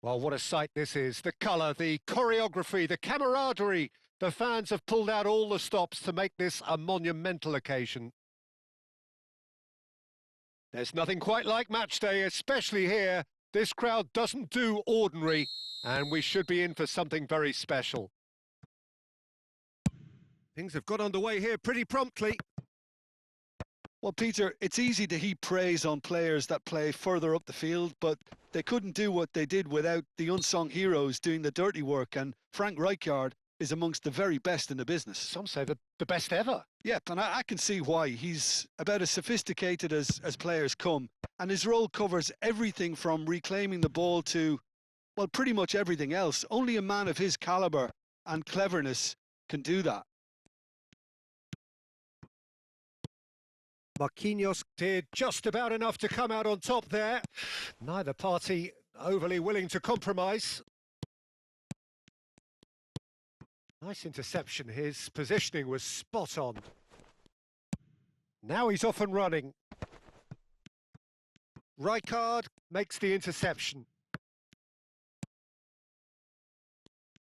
Well, what a sight this is. The colour, the choreography, the camaraderie. The fans have pulled out all the stops to make this a monumental occasion. There's nothing quite like match day, especially here. This crowd doesn't do ordinary, and we should be in for something very special. Things have got underway here pretty promptly. Well, Peter, it's easy to heap praise on players that play further up the field, but they couldn't do what they did without the unsung heroes doing the dirty work, and Frank Rijkaard is amongst the very best in the business. Some say the best ever. Yep, and I can see why. He's about as sophisticated as players come, and his role covers everything from reclaiming the ball to, well, pretty much everything else. Only a man of his calibre and cleverness can do that. Marquinhos did just about enough to come out on top there. Neither party overly willing to compromise. Nice interception. His positioning was spot on. Now he's off and running. Rijkaard makes the interception.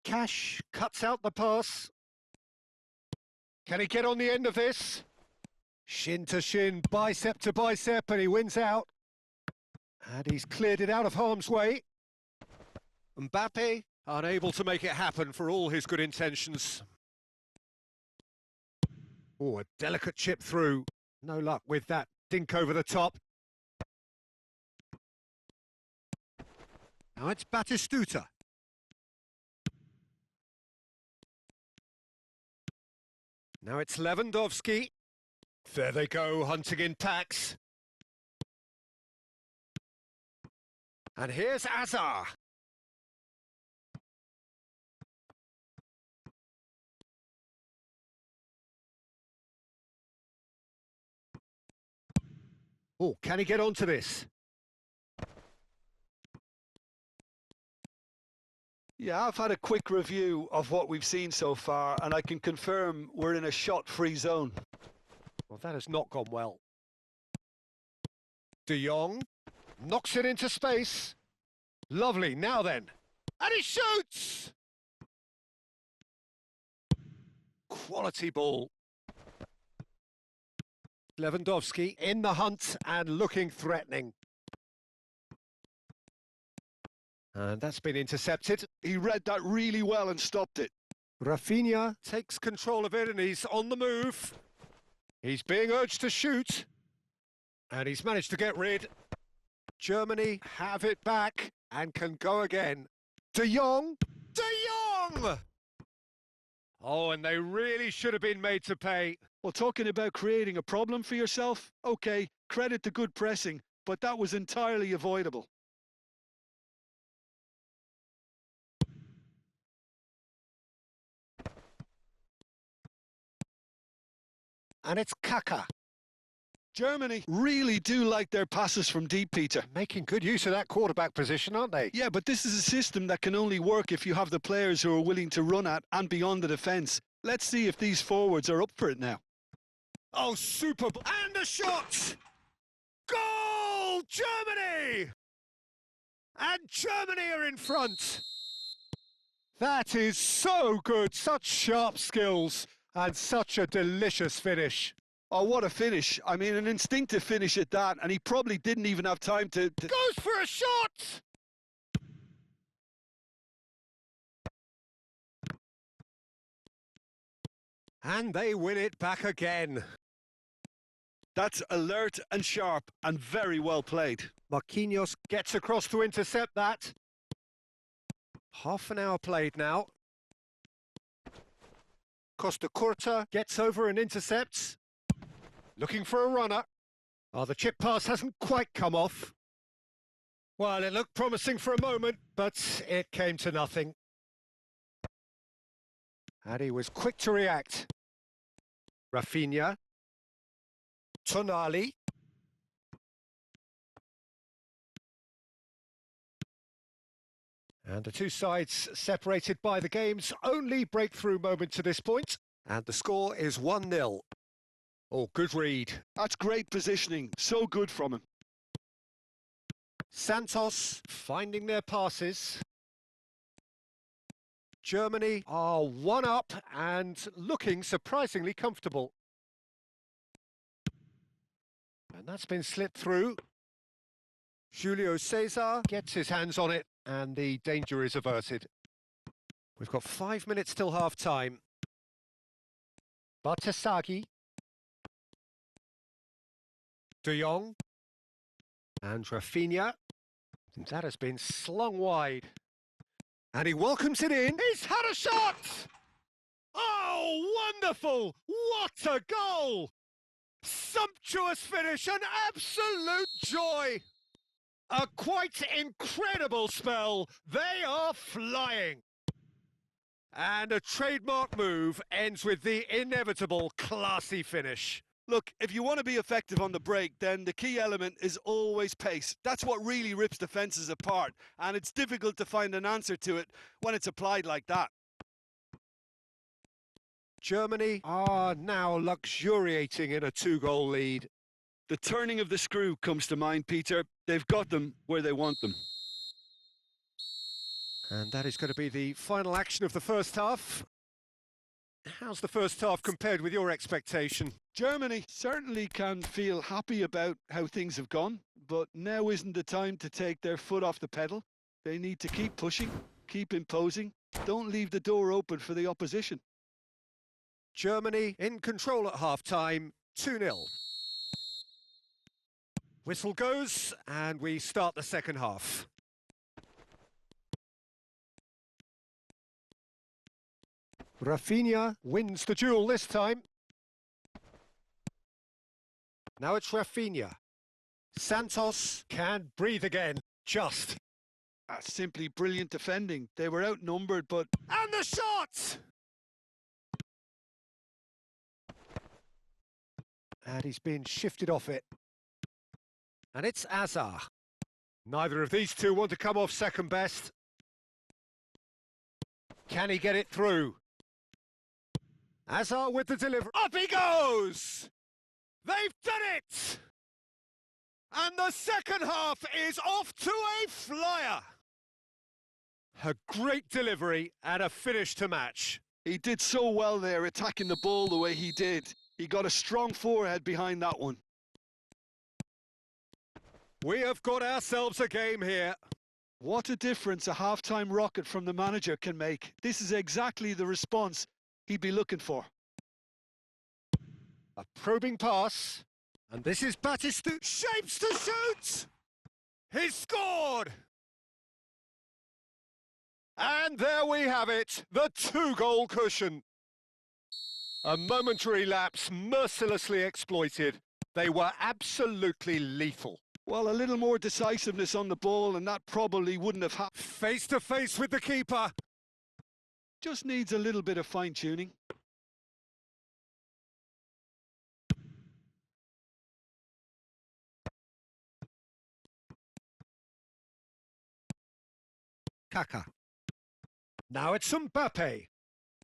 Cash cuts out the pass. Can he get on the end of this? Shin to shin, bicep to bicep, and he wins out. And he's cleared it out of harm's way. Mbappe unable to make it happen for all his good intentions. Oh, a delicate chip through. No luck with that dink over the top. Now it's Batistuta. Now it's Lewandowski. There they go, hunting in packs. And here's Azar. Oh, can he get onto this? Yeah, I've had a quick review of what we've seen so far, and I can confirm we're in a shot-free zone. Well, that has not gone well. De Jong knocks it into space. Lovely, now then. And he shoots! Quality ball. Lewandowski in the hunt and looking threatening. And that's been intercepted. He read that really well and stopped it. Rafinha takes control of it and he's on the move. He's being urged to shoot. And he's managed to get rid. Germany have it back and can go again. De Jong! De Jong! Oh, and they really should have been made to pay. Well, talking about creating a problem for yourself, OK, credit to good pressing, but that was entirely avoidable. And it's Kaka. Germany really do like their passes from deep, Peter. Making good use of that quarterback position, aren't they? Yeah, but this is a system that can only work if you have the players who are willing to run at and beyond the defence. Let's see if these forwards are up for it now. Oh, super! And a shot! Goal! Germany! And Germany are in front. That is so good. Such sharp skills and such a delicious finish. Oh, what a finish. I mean, an instinctive finish at that, and he probably didn't even have time to... Goes for a shot! And they win it back again. That's alert and sharp and very well played. Marquinhos gets across to intercept that. Half an hour played now. Costa Curta gets over and intercepts. Looking for a runner. Oh, the chip pass hasn't quite come off. Well, it looked promising for a moment, but it came to nothing. And he was quick to react. Rafinha. Tonali. And the two sides separated by the game's only breakthrough moment to this point. And the score is 1-0. Oh, good read. That's great positioning. So good from him. Santos finding their passes. Germany are one up and looking surprisingly comfortable. And that's been slipped through. Julio Cesar gets his hands on it and the danger is averted. We've got 5 minutes till half-time. Bartesaghi. De Jong. And Rafinha. That has been slung wide. And he welcomes it in. He's had a shot! Oh, wonderful! What a goal! Sumptuous finish, an absolute joy! A quite incredible spell. They are flying. And a trademark move ends with the inevitable classy finish. Look, if you want to be effective on the break, then the key element is always pace. That's what really rips defences apart, and it's difficult to find an answer to it when it's applied like that. Germany are now luxuriating in a 2-goal lead. The turning of the screw comes to mind, Peter. They've got them where they want them. And that is going to be the final action of the first half. How's the first half compared with your expectation? Germany certainly can feel happy about how things have gone, but now isn't the time to take their foot off the pedal. They need to keep pushing, keep imposing, don't leave the door open for the opposition. Germany in control at half-time, 2-0. Whistle goes, and we start the second half. Rafinha wins the duel this time. Now it's Rafinha. Santos can breathe again, just. That's simply brilliant defending. They were outnumbered, but... And the shot! And he's been shifted off it. And it's Azar. Neither of these two want to come off second best. Can he get it through? Azar with the delivery. Up he goes! They've done it! And the second half is off to a flyer. A great delivery and a finish to match. He did so well there, attacking the ball the way he did. He got a strong forehead behind that one. We have got ourselves a game here. What a difference a half-time rocket from the manager can make. This is exactly the response he'd be looking for. A probing pass. And this is Batistuta. Shapes to shoot! He's scored! And there we have it, the 2-goal cushion. A momentary lapse mercilessly exploited. They were absolutely lethal. Well, a little more decisiveness on the ball and that probably wouldn't have happened. Face to face with the keeper. Just needs a little bit of fine-tuning. Kaka. Now it's Mbappe.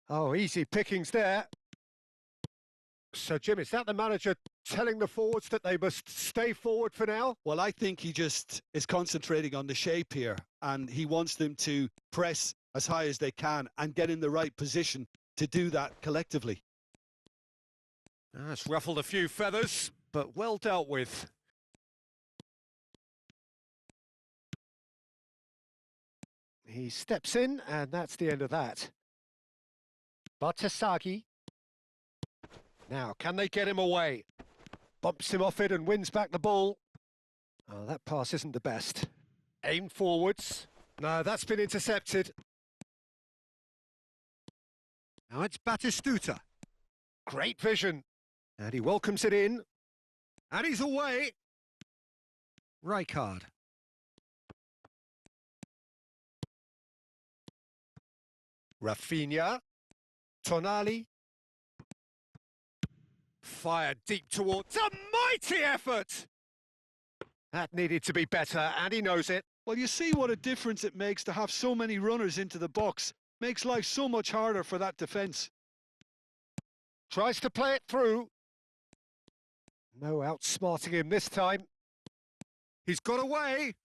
Oh, easy pickings there. So, Jim, is that the manager telling the forwards that they must stay forward for now? Well, I think he just is concentrating on the shape here, and he wants them to press as high as they can and get in the right position to do that collectively. It's ruffled a few feathers, but well dealt with. He steps in, and that's the end of that. Bartesaghi. Now, can they get him away? Bumps him off it and wins back the ball. Oh, that pass isn't the best. Aim forwards. No, that's been intercepted. Now it's Batistuta. Great vision. And he welcomes it in. And he's away. Rijkaard. Rafinha. Tonali. Fired deep towards a mighty effort! That needed to be better, and he knows it. Well, you see what a difference it makes to have so many runners into the box. Makes life so much harder for that defence. Tries to play it through. No outsmarting him this time. He's got away.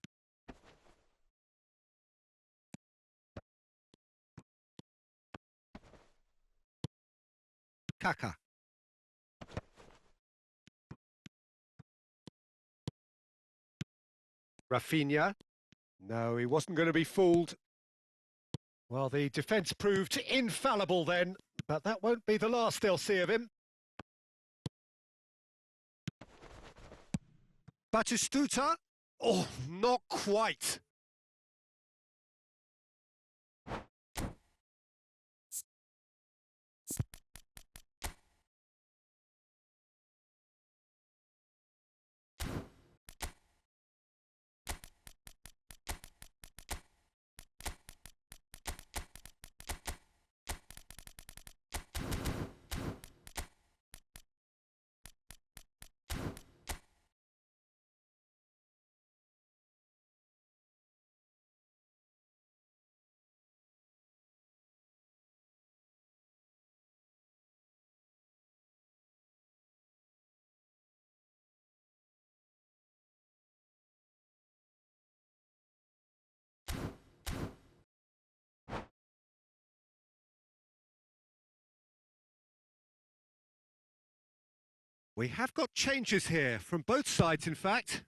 Kaka. Rafinha. No, he wasn't going to be fooled. Well, the defence proved infallible then, but that won't be the last they'll see of him. Batistuta? Oh, not quite. We have got changes here, from both sides in fact.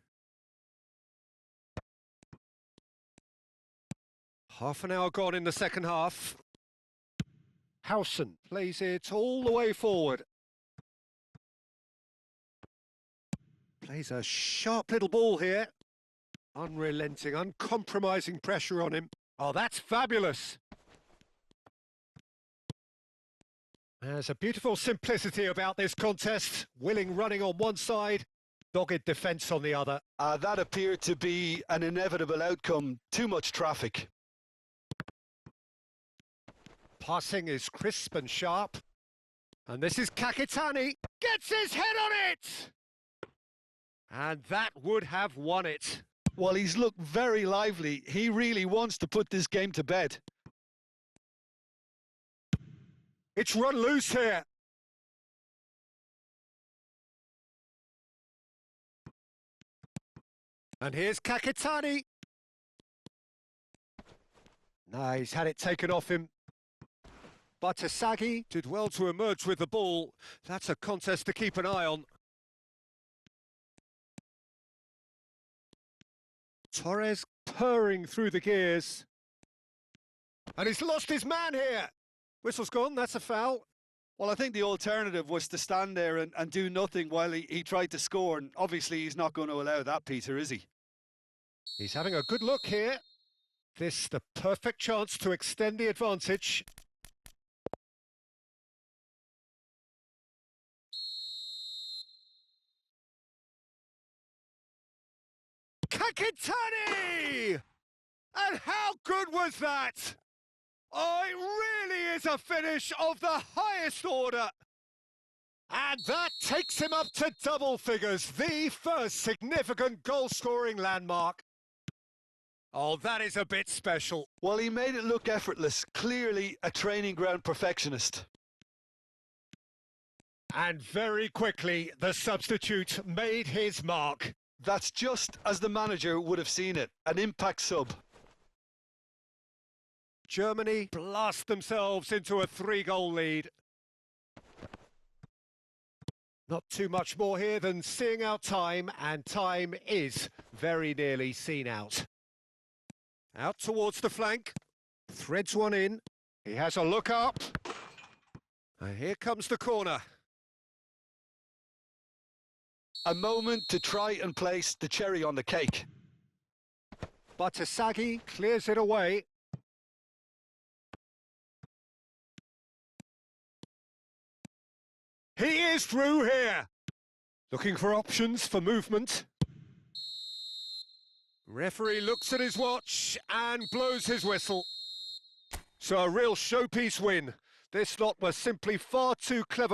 Half an hour gone in the second half. Howson plays it all the way forward. Plays a sharp little ball here. Unrelenting, uncompromising pressure on him. Oh, that's fabulous. There's a beautiful simplicity about this contest. Willing running on one side, dogged defence on the other. That appeared to be an inevitable outcome. Too much traffic. Passing is crisp and sharp. And this is Kakitani. Gets his head on it! And that would have won it. Well, he's looked very lively. He really wants to put this game to bed. It's run loose here. And here's Kakitani. No, he's had it taken off him. Batasagi did well to emerge with the ball. That's a contest to keep an eye on. Torres purring through the gears. And he's lost his man here. Whistle's gone, that's a foul. Well, I think the alternative was to stand there and do nothing while he tried to score, and obviously he's not going to allow that, Peter, is he? He's having a good look here. This the perfect chance to extend the advantage. Kakitani! And how good was that? Oh, it really is a finish of the highest order. And that takes him up to double figures, the first significant goal-scoring landmark. Oh, that is a bit special. Well, he made it look effortless. Clearly a training ground perfectionist. And very quickly, the substitute made his mark. That's just as the manager would have seen it, an impact sub. Germany blast themselves into a 3-goal lead. Not too much more here than seeing out time, and time is very nearly seen out. Out towards the flank, threads one in, he has a look up, and here comes the corner. A moment to try and place the cherry on the cake. Batasagi clears it away. He is through here. Looking for options for movement. Referee looks at his watch and blows his whistle. So a real showpiece win. This lot were simply far too clever